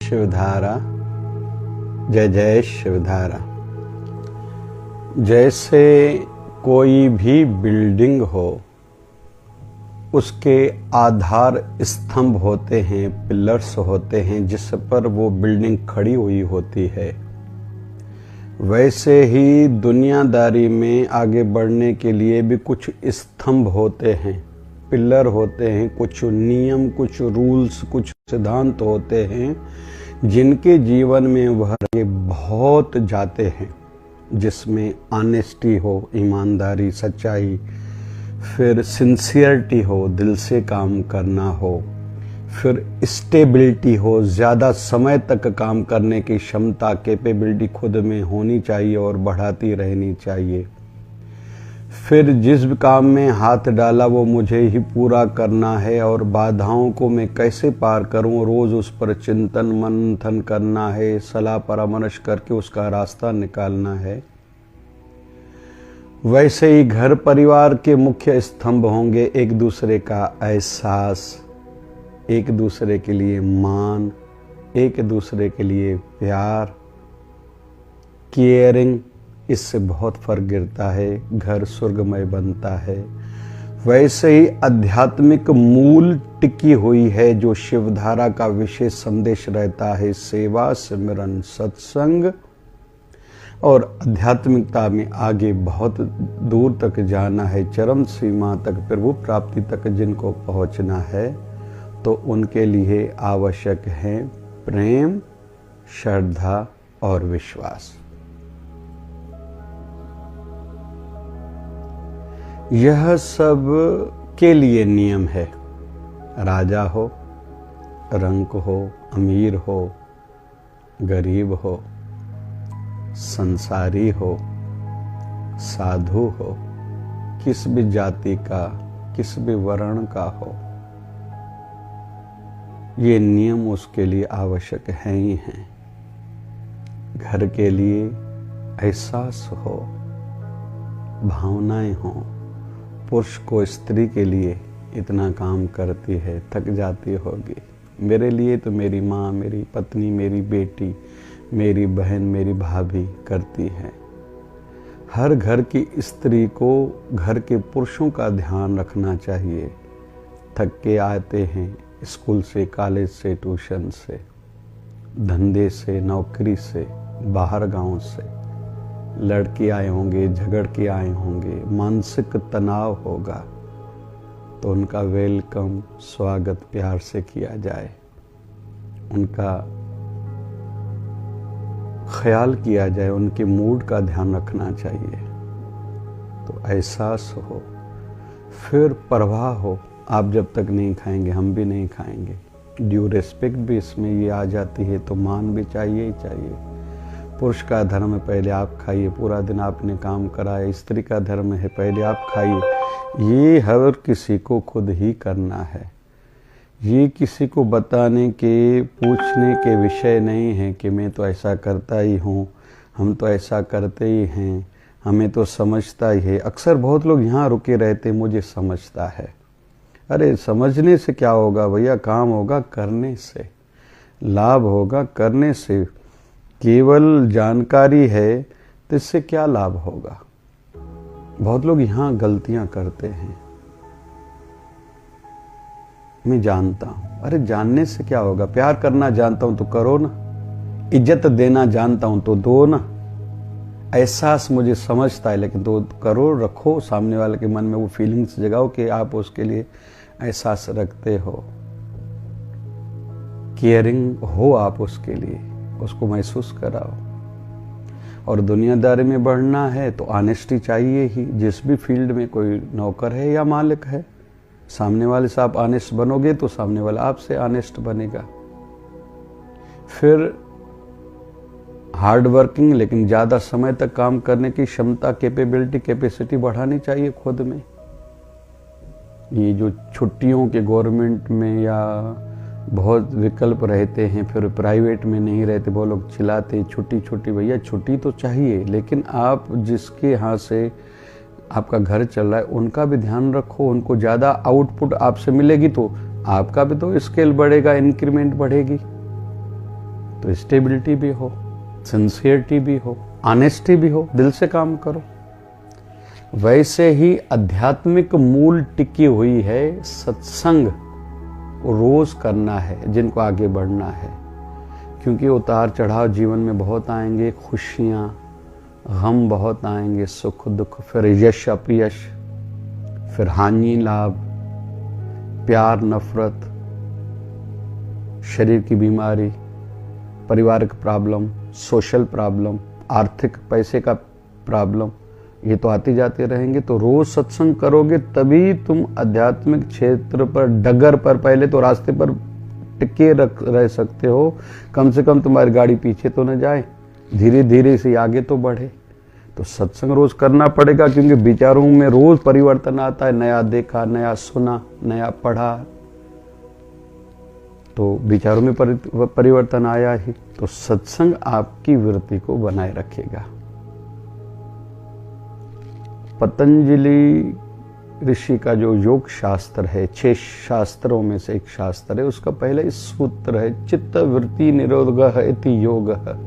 शिवधारा। जय जय शिवधारा। जैसे कोई भी बिल्डिंग हो, उसके आधार स्तंभ होते हैं, पिलर्स होते हैं जिस पर वो बिल्डिंग खड़ी हुई होती है। वैसे ही दुनियादारी में आगे बढ़ने के लिए भी कुछ स्तंभ होते हैं, पिलर होते हैं, कुछ नियम, कुछ रूल्स, कुछ सिद्धांत होते हैं जिनके जीवन में वह आगे बहुत जाते हैं, जिसमें ऑनेस्टी हो, ईमानदारी, सच्चाई, फिर सिंसियरिटी हो, दिल से काम करना हो, फिर स्टेबिलिटी हो, ज़्यादा समय तक काम करने की क्षमता, कैपेबिलिटी खुद में होनी चाहिए और बढ़ाती रहनी चाहिए। फिर जिस भी काम में हाथ डाला वो मुझे ही पूरा करना है और बाधाओं को मैं कैसे पार करूं, रोज़ उस पर चिंतन मंथन करना है, सलाह परामर्श करके उसका रास्ता निकालना है। वैसे ही घर परिवार के मुख्य स्तंभ होंगे एक दूसरे का एहसास, एक दूसरे के लिए मान, एक दूसरे के लिए प्यार, केयरिंग। इससे बहुत फर्क गिरता है, घर स्वर्गमय बनता है। वैसे ही आध्यात्मिक मूल टिकी हुई है जो शिवधारा का विशेष संदेश रहता है, सेवा, सिमरन, सत्संग और आध्यात्मिकता में आगे बहुत दूर तक जाना है, चरम सीमा तक, प्रभु प्राप्ति तक जिनको पहुंचना है, तो उनके लिए आवश्यक है प्रेम, श्रद्धा और विश्वास। यह सब के लिए नियम है। राजा हो, रंक हो, अमीर हो, गरीब हो, संसारी हो, साधु हो, किस भी जाति का, किस भी वर्ण का हो, ये नियम उसके लिए आवश्यक हैं ही हैं। घर के लिए एहसास हो, भावनाएं हो। पुरुष को स्त्री के लिए इतना काम करती है, थक जाती होगी। मेरे लिए तो मेरी माँ, मेरी पत्नी, मेरी बेटी, मेरी बहन, मेरी भाभी करती है। हर घर की स्त्री को घर के पुरुषों का ध्यान रखना चाहिए। थक के आते हैं स्कूल से, कॉलेज से, ट्यूशन से, धंधे से, नौकरी से, बाहर गांव से, लड़के आए होंगे, झगड़ के आए होंगे, मानसिक तनाव होगा, तो उनका वेलकम, स्वागत प्यार से किया जाए, उनका ख्याल किया जाए, उनके मूड का ध्यान रखना चाहिए। तो एहसास हो, फिर परवाह हो। आप जब तक नहीं खाएंगे हम भी नहीं खाएंगे। ड्यू रिस्पेक्ट भी इसमें ये आ जाती है, तो मान भी चाहिए ही चाहिए। पुरुष का धर्म है पहले आप खाइए, पूरा दिन आपने काम करा है। स्त्री का धर्म है पहले आप खाइए। ये हर किसी को खुद ही करना है। ये किसी को बताने के, पूछने के विषय नहीं है कि मैं तो ऐसा करता ही हूँ, हम तो ऐसा करते ही हैं, हमें तो समझता ही है। अक्सर बहुत लोग यहाँ रुके रहते, मुझे समझता है। अरे समझने से क्या होगा भैया, काम होगा करने से, लाभ होगा करने से। केवल जानकारी है तो इससे क्या लाभ होगा। बहुत लोग यहाँ गलतियां करते हैं। मैं जानता हूं, अरे जानने से क्या होगा, प्यार करना जानता हूं तो करो ना, इज्जत देना जानता हूं तो दो ना। एहसास मुझे समझता है लेकिन तो करो, रखो, सामने वाले के मन में वो फीलिंग्स जगाओ कि आप उसके लिए एहसास रखते हो, केयरिंग हो आप उसके लिए, उसको महसूस कराओ। और दुनियादारी में बढ़ना है तो ऑनेस्टी चाहिए ही। जिस भी फील्ड में कोई नौकर है या मालिक है, सामने वाले से आप ऑनेस्ट बनोगे तो सामने वाला आपसे ऑनेस्ट बनेगा। फिर हार्ड वर्किंग लेकिन ज़्यादा समय तक काम करने की क्षमता, कैपेबिलिटी, कैपेसिटी बढ़ानी चाहिए खुद में। ये जो छुट्टियों के गवर्नमेंट में या बहुत विकल्प रहते हैं, फिर प्राइवेट में नहीं रहते, वो लोग चिल्लाते छुट्टी छुट्टी। भैया छुट्टी तो चाहिए, लेकिन आप जिसके यहाँ से आपका घर चल रहा है उनका भी ध्यान रखो। उनको ज़्यादा आउटपुट आपसे मिलेगी तो आपका भी तो स्केल बढ़ेगा, इंक्रीमेंट बढ़ेगी। तो स्टेबिलिटी भी हो, सिंसियरिटी भी हो, ऑनेस्टी भी हो, दिल से काम करो। वैसे ही आध्यात्मिक मूल टिकी हुई है, सत्संग रोज करना है जिनको आगे बढ़ना है, क्योंकि उतार चढ़ाव जीवन में बहुत आएंगे, खुशियां गम बहुत आएंगे, सुख दुख, फिर यश अपयश, फिर हानि लाभ, प्यार नफरत, शरीर की बीमारी, पारिवारिक प्रॉब्लम, सोशल प्रॉब्लम, आर्थिक पैसे का प्रॉब्लम, ये तो आते जाते रहेंगे। तो रोज सत्संग करोगे तभी तुम आध्यात्मिक क्षेत्र पर, डगर पर, पहले तो रास्ते पर टिके रह सकते हो। कम से कम तुम्हारी गाड़ी पीछे तो न जाए, धीरे धीरे से आगे तो बढ़े। तो सत्संग रोज करना पड़ेगा, क्योंकि विचारों में रोज परिवर्तन आता है। नया देखा, नया सुना, नया पढ़ा, तो विचारों में परिवर्तन आया ही। तो सत्संग आपकी वृत्ति को बनाए रखेगा। पतंजलि ऋषि का जो योग शास्त्र है, 6 शास्त्रों में से एक शास्त्र है, उसका पहला इस सूत्र है, चित्त वृत्ति निरोधः इति योगः।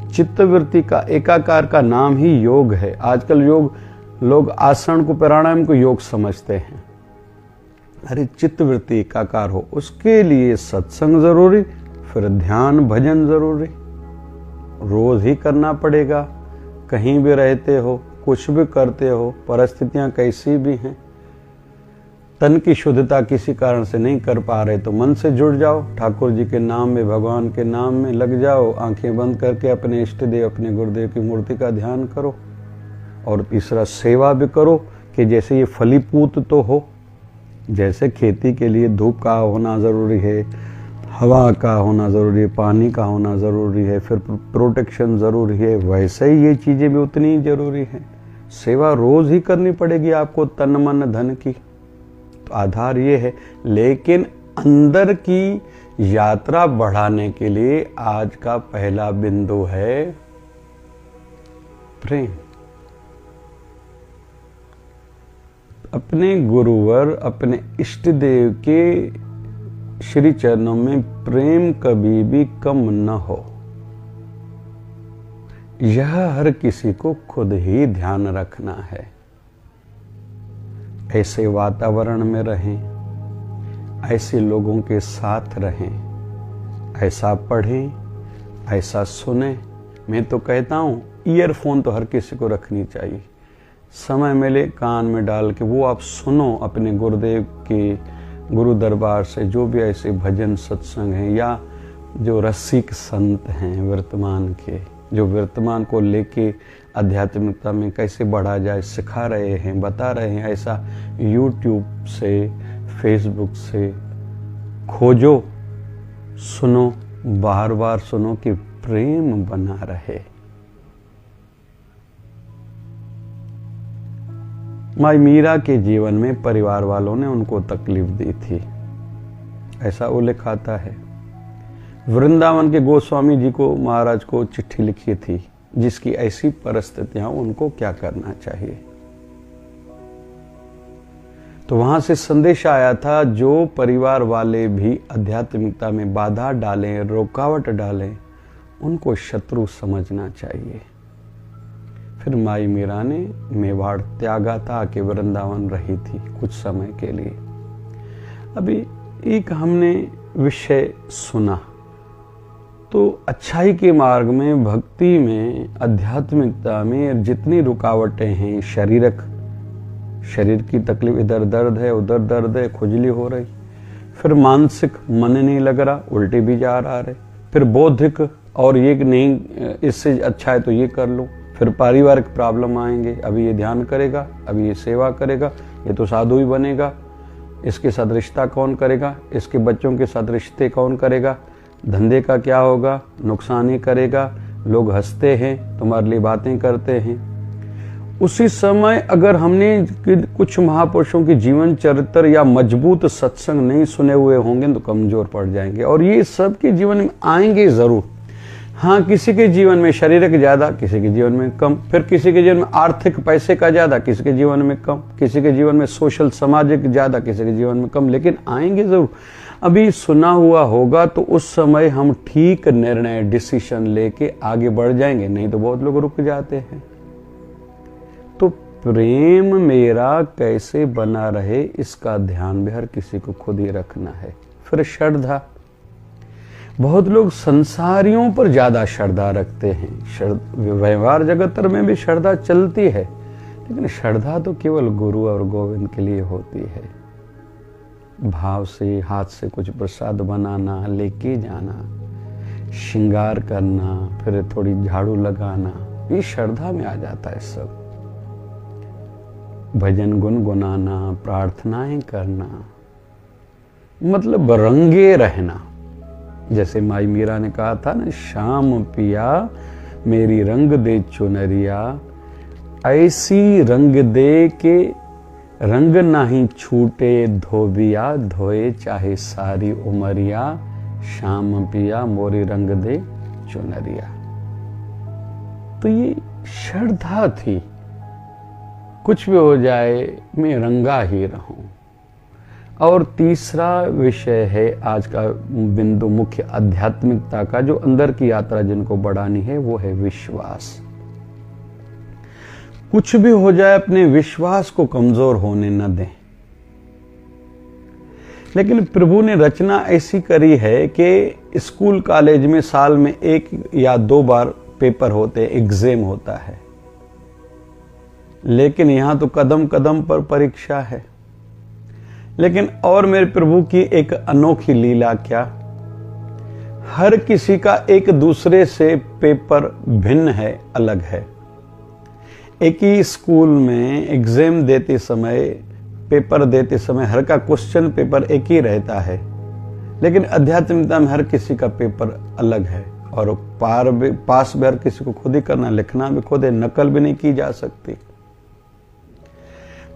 चित्त वृत्ति का एकाकार का नाम ही योग है। आजकल लोग आसन को, प्राणायाम को योग समझते हैं। अरे चित्त वृत्ति एकाकार हो, उसके लिए सत्संग जरूरी, फिर ध्यान भजन जरूरी, रोज ही करना पड़ेगा। कहीं भी रहते हो, कुछ भी करते हो, परिस्थितियां कैसी भी हैं, तन की शुद्धता किसी कारण से नहीं कर पा रहे तो मन से जुड़ जाओ, ठाकुर जी के नाम में, भगवान के नाम में लग जाओ। आंखें बंद करके अपने इष्ट देव, अपने गुरुदेव की मूर्ति का ध्यान करो। और तीसरा, सेवा भी करो कि जैसे ये फलीपूत तो हो, जैसे खेती के लिए धूप का होना ज़रूरी है, हवा का होना ज़रूरी है, पानी का होना ज़रूरी है, फिर प्रोटेक्शन ज़रूरी है, वैसे ही ये चीज़ें भी उतनी ही ज़रूरी हैं। सेवा रोज़ ही करनी पड़ेगी आपको, तन मन धन की। तो आधार ये है, लेकिन अंदर की यात्रा बढ़ाने के लिए आज का पहला बिंदु है प्रेम। अपने गुरुवर, अपने इष्ट देव के श्री चरणों में प्रेम कभी भी कम न हो, यह हर किसी को खुद ही ध्यान रखना है। ऐसे वातावरण में रहें, ऐसे लोगों के साथ रहें, ऐसा पढ़ें, ऐसा सुने। मैं तो कहता हूँ ईयरफोन तो हर किसी को रखनी चाहिए, समय मिले कान में डाल के वो आप सुनो अपने गुरुदेव के गुरु दरबार से, जो भी ऐसे भजन सत्संग हैं या जो रसिक संत हैं वर्तमान के, जो वर्तमान को लेके आध्यात्मिकता में कैसे बढ़ा जाए सिखा रहे हैं, बता रहे हैं। ऐसा YouTube से, Facebook से खोजो, सुनो, बार बार सुनो कि प्रेम बना रहे। माई मीरा के जीवन में परिवार वालों ने उनको तकलीफ दी थी, ऐसा उल्लेख आता है। वृंदावन के गोस्वामी जी को, महाराज को चिट्ठी लिखी थी, जिसकी ऐसी परिस्थितियां, उनको क्या करना चाहिए। तो वहां से संदेश आया था, जो परिवार वाले भी आध्यात्मिकता में बाधा डालें, रुकावट डालें, उनको शत्रु समझना चाहिए। फिर माई मीरा ने मेवाड़ त्यागा था कि वृंदावन रही थी कुछ समय के लिए। अभी एक हमने विषय सुना, तो अच्छाई के मार्ग में, भक्ति में, आध्यात्मिकता में जितनी रुकावटें हैं, शरीर की तकलीफ, इधर दर्द है, उधर दर्द है, खुजली हो रही, फिर मानसिक, मन नहीं लग रहा, उल्टे भी जा रहा है, फिर बौद्धिक, और ये नहीं इससे अच्छा है तो ये कर लो, फिर पारिवारिक प्रॉब्लम आएंगे, अभी ये ध्यान करेगा, अभी ये सेवा करेगा, ये तो साधु ही बनेगा, इसके साथ रिश्ता कौन करेगा, इसके बच्चों के साथ रिश्ते कौन करेगा, धंधे का क्या होगा, नुकसान ही करेगा, लोग हंसते हैं, तुम्हारे लिए बातें करते हैं। उसी समय अगर हमने कुछ महापुरुषों की जीवन चरित्र या मजबूत सत्संग नहीं सुने हुए होंगे तो कमजोर पड़ जाएंगे, और ये सबके जीवन में आएंगे जरूर। हाँ, किसी के जीवन में शारीरिक ज्यादा, किसी के जीवन में कम, फिर किसी के जीवन में आर्थिक पैसे का ज्यादा, किसी के जीवन में कम, किसी के जीवन में सोशल सामाजिक ज्यादा, किसी के जीवन में कम, लेकिन आएंगे जरूर। अभी सुना हुआ होगा तो उस समय हम ठीक निर्णय डिसीजन लेके आगे बढ़ जाएंगे, नहीं तो बहुत लोग रुक जाते हैं। तो प्रेम मेरा कैसे बना रहे इसका ध्यान भी हर किसी को खुद ही रखना है। फिर श्रद्धा, बहुत लोग संसारियों पर ज्यादा श्रद्धा रखते हैं। व्यवहार जगत में भी श्रद्धा चलती है, लेकिन श्रद्धा तो केवल गुरु और गोविंद के लिए होती है। भाव से हाथ से कुछ प्रसाद बनाना, लेके जाना, श्रृंगार करना, फिर थोड़ी झाड़ू लगाना, ये श्रद्धा में आ जाता है सब। भजन गुनगुनाना, प्रार्थनाएं करना, मतलब रंगे रहना। जैसे माई मीरा ने कहा था ना, शाम पिया मेरी रंग दे चुनरिया, ऐसी रंग दे के रंग नाही छूटे धोबिया, धोए चाहे सारी उमरिया, शाम पिया मोरी रंग दे चुनरिया। तो ये श्रद्धा थी, कुछ भी हो जाए मैं रंगा ही रहूं। और तीसरा विषय है आज का बिंदु मुख्य आध्यात्मिकता का, जो अंदर की यात्रा जिनको बढ़ानी है, वो है विश्वास। कुछ भी हो जाए अपने विश्वास को कमजोर होने न दें। लेकिन प्रभु ने रचना ऐसी करी है कि स्कूल कॉलेज में साल में 1 या 2 बार पेपर होते, एग्जाम होता है, लेकिन यहां तो कदम कदम पर परीक्षा है। लेकिन और मेरे प्रभु की एक अनोखी लीला क्या, हर किसी का एक दूसरे से पेपर भिन्न है, अलग है। एक ही स्कूल में एग्जाम देते समय, पेपर देते समय हर का क्वेश्चन पेपर एक ही रहता है, लेकिन आध्यात्मिकता में हर किसी का पेपर अलग है। और पास भी हर किसी को खुद ही करना, लिखना भी खुद है, नकल भी नहीं की जा सकती।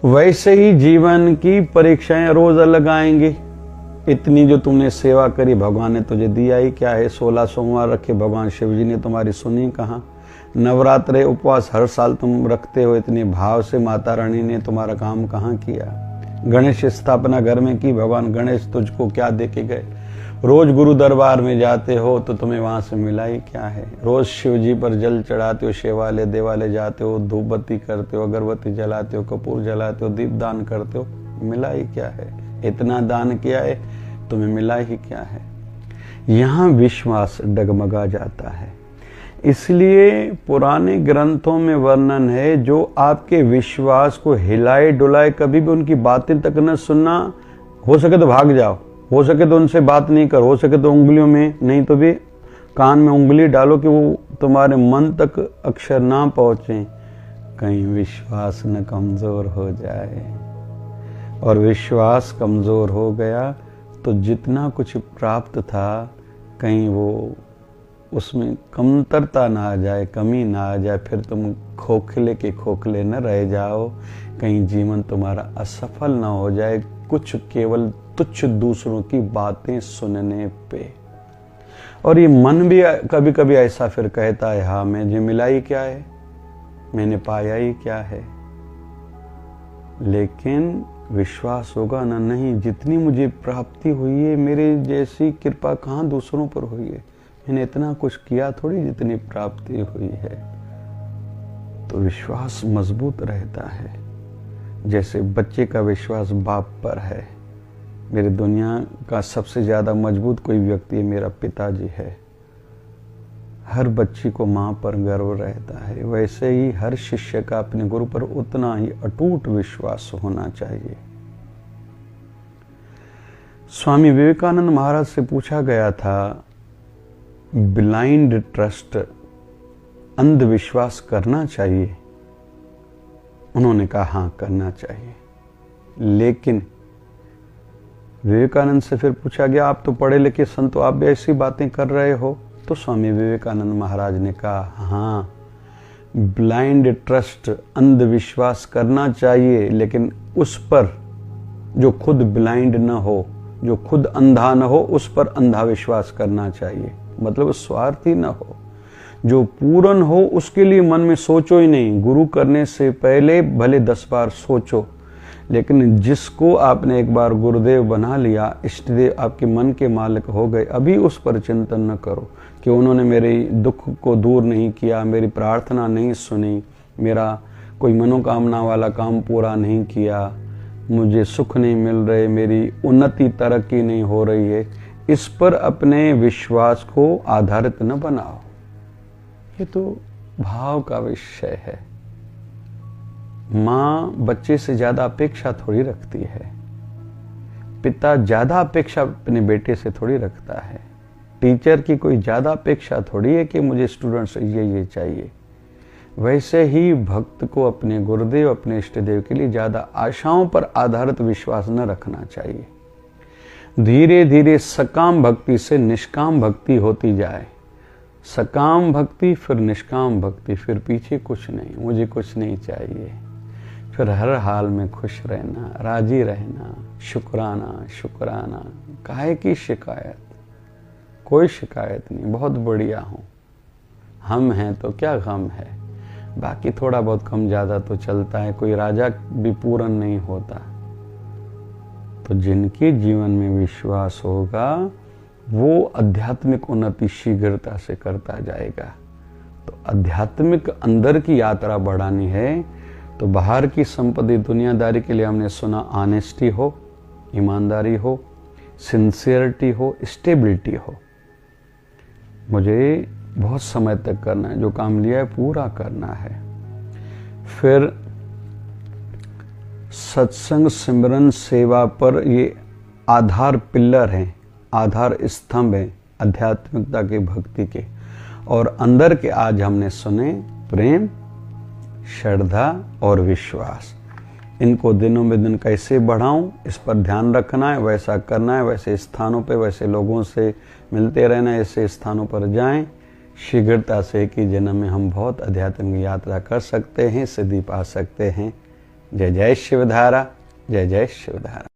वैसे ही जीवन की परीक्षाएं रोज अलग आएंगी। इतनी जो तुमने सेवा करी, भगवान ने तुझे दिया ही क्या है। 16 सोमवार रखे, भगवान शिव जी ने तुम्हारी सुनी कहाँ। नवरात्रे उपवास हर साल तुम रखते हो, इतने भाव से माता रानी ने तुम्हारा काम कहाँ किया। गणेश स्थापना घर में की, भगवान गणेश तुझको क्या दे के गए। रोज गुरु दरबार में जाते हो तो तुम्हें वहां से मिला ही क्या है। रोज शिव जी पर जल चढ़ाते हो, शिवालय देवालय जाते हो, धूप बत्ती करते हो, अगरबत्ती जलाते हो, कपूर जलाते हो, दीप दान करते हो, मिला ही क्या है। इतना दान किया है, तुम्हें मिला ही क्या है। यहाँ विश्वास डगमगा जाता है। इसलिए पुराने ग्रंथों में वर्णन है, जो आपके विश्वास को हिलाए डुलाए, कभी भी उनकी बातें तक न सुनना। हो सके तो भाग जाओ, हो सके तो उनसे बात नहीं कर, हो सके तो उंगलियों में नहीं तो भी कान में उंगली डालो कि वो तुम्हारे मन तक अक्षर ना पहुंचे, कहीं विश्वास न कमजोर हो जाए। और विश्वास कमजोर हो गया तो जितना कुछ प्राप्त था, कहीं वो उसमें कमतरता ना आ जाए, कमी ना आ जाए, फिर तुम खोखले के खोखले न रह जाओ, कहीं जीवन तुम्हारा असफल ना हो जाए, कुछ केवल तुच्छ दूसरों की बातें सुनने पे। और ये मन भी कभी कभी ऐसा फिर कहता है, हाँ मुझे मिला ही क्या है, मैंने पाया ही क्या है। लेकिन विश्वास होगा ना, नहीं, जितनी मुझे प्राप्ति हुई है, मेरे जैसी कृपा कहाँ दूसरों पर हुई है। मैंने इतना कुछ किया थोड़ी जितनी प्राप्ति हुई है। तो विश्वास मजबूत रहता है। जैसे बच्चे का विश्वास बाप पर है, मेरी दुनिया का सबसे ज्यादा मजबूत कोई व्यक्ति है, मेरा पिताजी है। हर बच्ची को माँ पर गर्व रहता है, वैसे ही हर शिष्य का अपने गुरु पर उतना ही अटूट विश्वास होना चाहिए। स्वामी विवेकानंद महाराज से पूछा गया था, ब्लाइंड ट्रस्ट, अंधविश्वास करना चाहिए? उन्होंने कहा हाँ करना चाहिए। लेकिन विवेकानंद से फिर पूछा गया, आप तो पढ़े लिखे संत हो, आप भी ऐसी बातें कर रहे हो? तो स्वामी विवेकानंद महाराज ने कहा हाँ, ब्लाइंड ट्रस्ट, अंधविश्वास करना चाहिए, लेकिन उस पर जो खुद ब्लाइंड न हो, जो खुद अंधा न हो, उस पर अंधा विश्वास करना चाहिए। मतलब स्वार्थी न हो, जो पूर्ण हो उसके लिए मन में सोचो ही नहीं। गुरु करने से पहले भले 10 बार सोचो, लेकिन जिसको आपने एक बार गुरुदेव बना लिया, इष्टदेव आपके मन के मालिक हो गए, अभी उस पर चिंतन न करो कि उन्होंने मेरे दुख को दूर नहीं किया, मेरी प्रार्थना नहीं सुनी, मेरा कोई मनोकामना वाला काम पूरा नहीं किया, मुझे सुख नहीं मिल रहे, मेरी उन्नति तरक्की नहीं हो रही है। इस पर अपने विश्वास को आधारित न बनाओ। ये तो भाव का विषय है। माँ बच्चे से ज्यादा अपेक्षा थोड़ी रखती है, पिता ज्यादा अपेक्षा अपने बेटे से थोड़ी रखता है, टीचर की कोई ज्यादा अपेक्षा थोड़ी है कि मुझे स्टूडेंट से ये चाहिए। वैसे ही भक्त को अपने गुरुदेव, अपने इष्टदेव के लिए ज्यादा आशाओं पर आधारित विश्वास न रखना चाहिए। धीरे धीरे सकाम भक्ति से निष्काम भक्ति होती जाए, सकाम भक्ति फिर निष्काम भक्ति, फिर पीछे कुछ नहीं, मुझे कुछ नहीं चाहिए, फिर हर हाल में खुश रहना, राजी रहना, शुक्राना शुक्राना, काहे की शिकायत, कोई शिकायत नहीं, बहुत बढ़िया हूँ, हम हैं तो क्या गम है, बाकी थोड़ा बहुत कम ज़्यादा तो चलता है, कोई राजा भी पूर्ण नहीं होता। तो जिनके जीवन में विश्वास होगा वो आध्यात्मिक उन्नति शीघ्रता से करता जाएगा। तो आध्यात्मिक अंदर की यात्रा बढ़ानी है तो बाहर की संपत्ति दुनियादारी के लिए हमने सुना ऑनेस्टी हो, ईमानदारी हो, सिंसियरिटी हो, स्टेबिलिटी हो। मुझे बहुत समय तक करना है, जो काम लिया है पूरा करना है। फिर सत्संग, सिमरन, सेवा पर ये आधार पिलर हैं, आधार स्तंभ हैं आध्यात्मिकता के, भक्ति के। और अंदर के आज हमने सुने प्रेम, श्रद्धा और विश्वास। इनको दिनों में दिन कैसे बढ़ाऊं, इस पर ध्यान रखना है, वैसा करना है, वैसे स्थानों पे वैसे लोगों से मिलते रहना है, ऐसे स्थानों पर जाएं। शीघ्रता से कि जन्म में हम बहुत आध्यात्मिक यात्रा कर सकते हैं, सिद्धि पा सकते हैं। जय जय शिवधारा, जय जय शिवधारा।